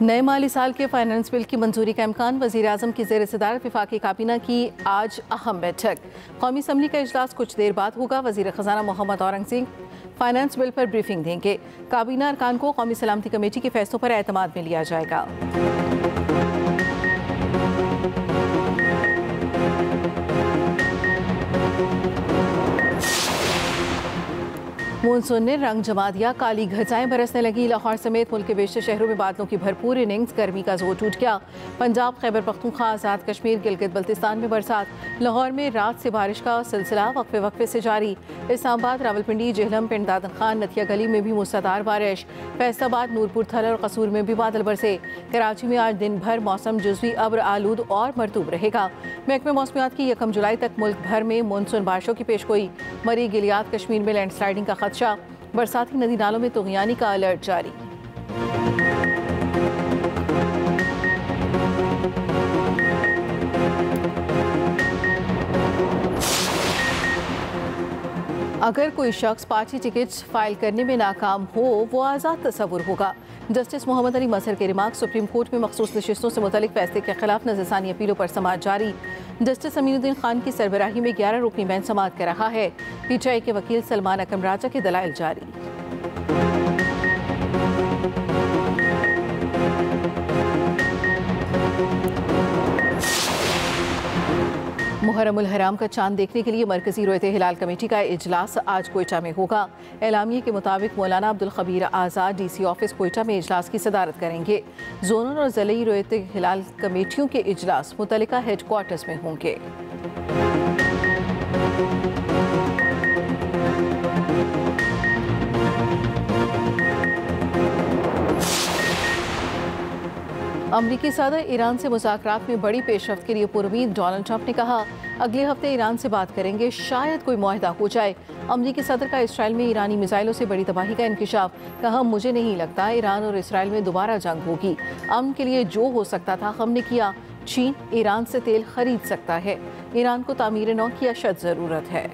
नए माली साल के फाइनेंस बिल की मंजूरी का इम्कान। वज़ीर-ए-आज़म की ज़ेर सदारत वफाकी काबीना की आज अहम बैठक। कौमी असम्बली का इजलास कुछ देर बाद होगा। वज़ीर ख़जाना मोहम्मद औरंगज़ेब फाइनेंस बिल पर ब्रीफिंग देंगे। काबीना अरकान को कौमी सलामती कमेटी के फैसलों पर एतमाद में लिया जाएगा। मानसून ने रंग जमा दिया, काली घटाएं बरसने लगी। लाहौर समेत मुल्क के बेशतर शहरों में बादलों की भरपूर इनिंग्स, गर्मी का जोर टूट गया। पंजाब, खैबर पख्तूनख्वा, आज़ाद कश्मीर, गिलगित बल्तिस्तान में बरसात। लाहौर में रात से बारिश का सिलसिला वक्फे वक्फे से जारी। इस्लामाबाद, रावलपिंडी, जेहलम, पिंड दादन खान, नथिया गली में भी मूसलाधार बारिश। फैसलाबाद, नूरपुर, थल और कसूर में भी बादल बरसे। कराची में आज दिन भर मौसम जुज़वी अब्र आलूद और मरतूब रहेगा। महकमे मौसमियात की 1 जुलाई तक मुल्क भर में मानसून बारिशों की पेशगोई। मरी, गिलियात, कश्मीर में लैंडस्लाइडिंग का खदशा। बरसाती नदी नालों में तुग़यानी का अलर्ट जारी। अगर कोई शख्स पार्टी टिकट फाइल करने में नाकाम हो वो आज़ाद तस्वुर होगा। जस्टिस मोहम्मद अली मजहर के रिमार्क। सुप्रीम कोर्ट में मखसूस नशिस्तों से मुतल्लिक फैसले के खिलाफ नज़रसानी अपीलों पर समाअत जारी। जस्टिस अमीनुद्दीन खान की सरबराही में 11 रुकनी बेंच समाअत कर रहा है। पीटीआई के वकील सलमान अकरम राजा के दलाइल जारी। मुहर्रमुल हराम का चांद देखने के लिए मरकजी रोयत हिलाल कमेटी का इजलास आज कोयटा में होगा। एलामिये के मुताबिक मौलाना अब्दुल खबीर आज़ाद डीसी ऑफिस कोयटा में इजलास की सदारत करेंगे। जोनल और ज़िली रोयत हिलाल कमेटियों के इजलास मुतल्लिका हेडक्वार्टर्स में होंगे। अमरीकी सदर ईरान से मुज़ाकरात में बड़ी पेशरफ्त के लिए पुरुमीद। डोनाल्ड ट्रंप ने कहा अगले हफ्ते ईरान से बात करेंगे, शायद कोई मुआहदा हो जाए। अमरीकी सदर का इसराइल में ईरानी मिसाइलों से बड़ी तबाही का इंकिशाफ। कहा मुझे नहीं लगता ईरान और इसराइल में दोबारा जंग होगी। अमन के लिए जो हो सकता था हमने किया। चीन ईरान से तेल खरीद सकता है। ईरान को तामीर नौ की अशद ज़रूरत है।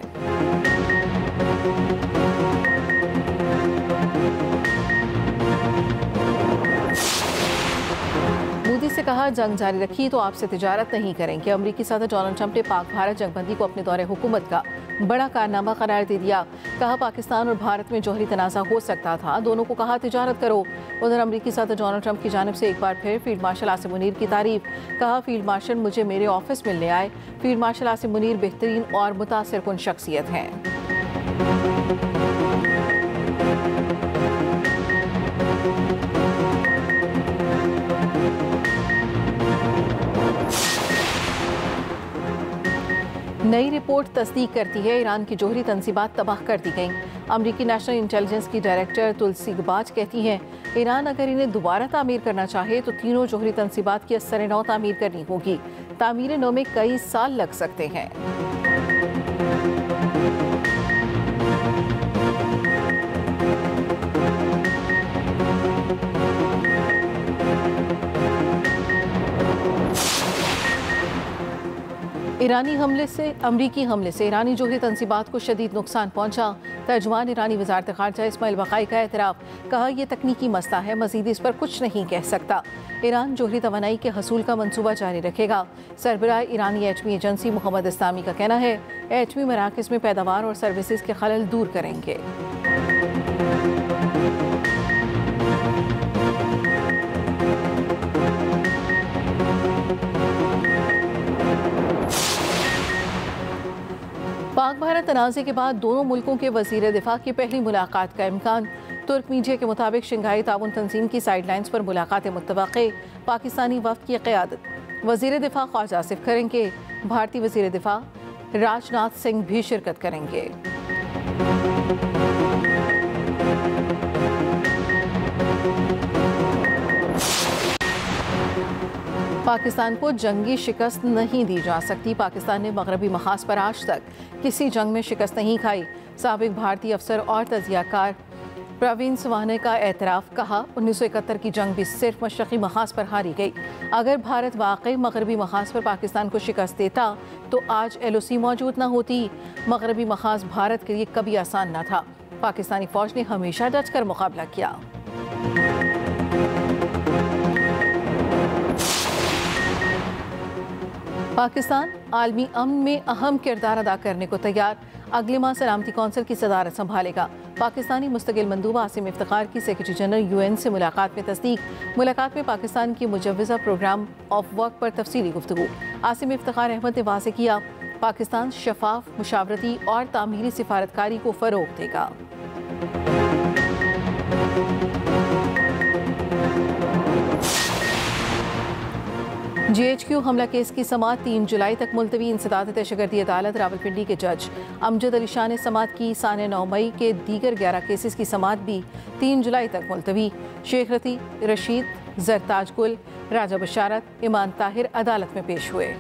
मोदी से कहा जंग जारी रखी तो आपसे तिजारत नहीं करेंगे। अमरीकी सदर डोनाल्ड ट्रंप ने पाक भारत जंगबंदी को अपने दौरे हुकूमत का बड़ा कारनामा करार दे दिया। कहा पाकिस्तान और भारत में जौहरी तनाज़ा हो सकता था, दोनों को कहा तिजारत करो। उधर अमरीकी सदर डोनाल्ड ट्रंप की जानिब से एक बार फिर फील्ड मार्शल आसिम मुनीर की तारीफ। कहा फील्ड मार्शल मुझे मेरे ऑफिस मिलने आए। फील्ड मार्शल आसिम मुनीर बेहतरीन और मुतासिर कुन शख्सियत हैं। नई रिपोर्ट तस्दीक करती है ईरान की जोहरी तंजीबात तबाह कर दी गईं। अमरीकी नेशनल इंटेलिजेंस की डायरेक्टर तुलसी गबाज कहती हैं ईरान अगर इन्हें दोबारा तामीर करना चाहे तो तीनों जोहरी तंजीबात की असर नौ तामीर करनी होगी। तामीर नौ में कई साल लग सकते हैं। अमरीकी हमले से ईरानी जोहरी तंजीबात को शदीद नुकसान पहुंचा। तर्जुमान ईरानी वज़ारत ख़ारजा इस्माइल बक़ाई का एतराफ़। कहा यह तकनीकी मसला है, मज़ीद इस पर कुछ नहीं कह सकता। ईरान जोहरी तवानाई के हसूल का मंसूबा जारी रखेगा। सरबराह ईरानी एटमी एजेंसी मोहम्मद इस्लामी का कहना है एटमी मराकज़ में पैदावार और सर्विसेज के खलल दूर करेंगे। पाक भारत तनाज़े के बाद दोनों मुल्कों के वज़ीर दिफा की पहली मुलाकात का इम्कान। तुर्क मीडिया के मुताबिक शंघाई ताउन तंजीम की साइडलाइंस पर मुलाकात मुत्तवक़्क़े। पाकिस्तानी वफ़द की क़यादत वज़ीर दिफा ख्वाजा आसिफ करेंगे। भारतीय वज़ीर दिफा राजनाथ सिंह भी शिरकत करेंगे। पाकिस्तान को जंगी शिकस्त नहीं दी जा सकती। पाकिस्तान ने मगरबी मखाज़ पर आज तक किसी जंग में शिकस्त नहीं खाई। साबिक भारतीय अफसर और तजियाकार प्रवीण सुवाने का एतराफ़। कहा 1971 की जंग भी सिर्फ मशरक़ी मखाज़ पर हारी गई। अगर भारत वाकई मगरबी मखाज़ पर पाकिस्तान को शिकस्त देता तो आज LOC मौजूद न होती। मगरबी मखाज़ भारत के लिए कभी आसान न था। पाकिस्तानी फ़ौज ने हमेशा डट कर मुकाबला किया। पाकिस्तान आलमी अमन में अहम किरदार अदा करने को तैयार, अगले माह सलामती कौंसिल की सदारत संभालेगा। पाकिस्तानी मुस्तकिल मंदूब आसिम इफ्तिखार की सेक्रेटरी जनरल UN से मुलाकात में तस्दीक। मुलाकात में पाकिस्तान की मुजव्वज़ा प्रोग्राम ऑफ वर्क पर तफसीली गुफ्तगू। आसिम इफ्तिखार अहमद ने वाज़ेह किया, पाकिस्तान शफाफ, मुशावरती और तामीरी सिफारतकारी को फ़रोग़ देगा। GHQ हमला केस की समाअत 3 जुलाई तक मुलतवी। इंसदाद दहशतगर्दी अदालत रावलपिंडी के जज अमजद अली शाह ने समाअत की। साने 9 मई के दीगर 11 केसेस की समाअत भी 3 जुलाई तक मुलतवी। शेख रशीद, जरताज गुल, राजा बशारत, इमान ताहिर अदालत में पेश हुए।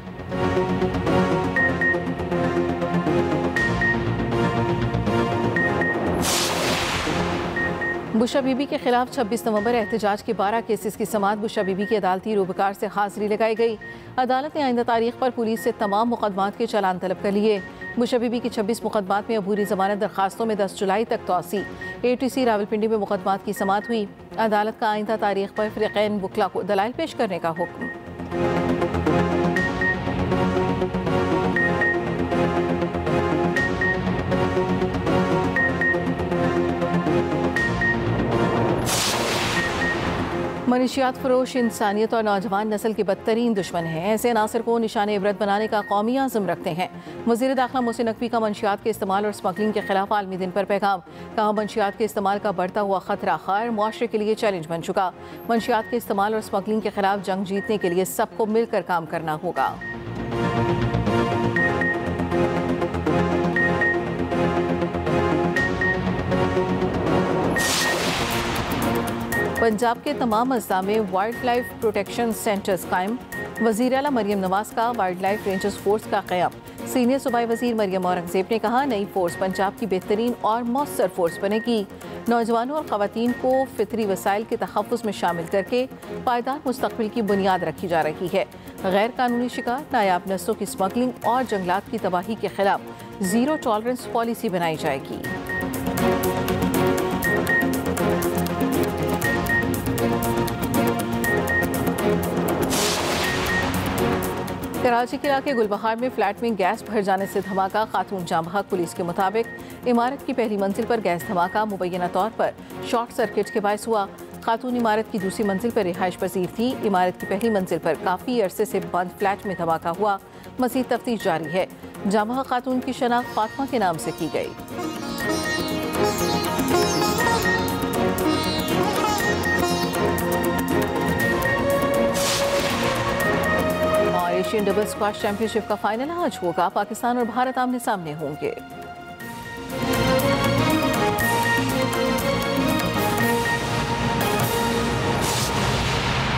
बुशा बीबी के खिलाफ 26 नवंबर एहतजाज के 12 केसेस की समाअत। बुशा बीबी की अदालती रूबकार से हाजिरी लगाई गई। अदालत ने आइंदा तारीख पर पुलिस से तमाम मुकदमात के चालान तलब कर लिए। बुशा बीबी की 26 मुकदमात में अबूरी जमानत दरखास्तों में 10 जुलाई तक तोसी। ATC रावलपिंडी में मुकदमात की समाअत हुई। अदालत का आइंदा तारीख पर फ़रीक़ैन वकला को दलाइल पेश करने का हुक्म। मनशियात फरोश इंसानियत और नौजवान नस्ल के बदतरीन दुश्मन हैं। ऐसे अनासर को निशान इबरत बनाने का कौमी आज़म रखते हैं। वज़ीर दाखिला मोहसिन नकवी का मनशियात के इस्तेमाल और स्मगलिंग के खिलाफ आलमी दिन पर पैगाम। कहा, मनशियात के इस्तेमाल का बढ़ता हुआ खतरा खैर मुआशरे के लिए चैलेंज बन चुका। मनशियात के इस्तेमाल और स्मगलिंग के खिलाफ जंग जीतने के लिए सबको मिलकर काम करना होगा। पंजाब के तमाम अज़ला में वाइल्ड लाइफ प्रोटेक्शन सेंटर्स कायम। वज़ीर आला मरियम नवाज का वाइल्ड लाइफ रेंजर्स फोर्स का क़याम। सीनियर सूबाई वज़ीर मरियम औरंगज़ेब ने कहा, नई फोर्स पंजाब की बेहतरीन और मौसर फोर्स बनेगी। नौजवानों और ख़वातीन को फितरी वसाइल के तहफ़्फ़ुज़ में शामिल करके पायदार मुस्तक़बिल की बुनियाद रखी जा रही है। गैर कानूनी शिकार, नायाब नस्लों की स्मगलिंग और जंगलात की तबाही के खिलाफ ज़ीरो टॉलरेंस पॉलिसी बनाई जाएगी। कराची के इलाके गुलबहार में फ्लैट में गैस भर जाने से धमाका, खातून जाँ बहक। पुलिस के मुताबिक इमारत की पहली मंजिल पर गैस धमाका मुबैना तौर पर शॉर्ट सर्किट के बायस हुआ। खातून इमारत की दूसरी मंजिल पर रिहाइश पजीर थी। इमारत की पहली मंजिल पर काफ़ी अरसे से बंद फ्लैट में धमाका हुआ। मज़ीद तफ्तीश जारी है। जाँ बहक खातून की शनाख्त फातिमा के नाम से की गई। एशियन डबल स्क्वैश चैंपियनशिप का फाइनल आज होगा। पाकिस्तान और भारत आमने सामने होंगे।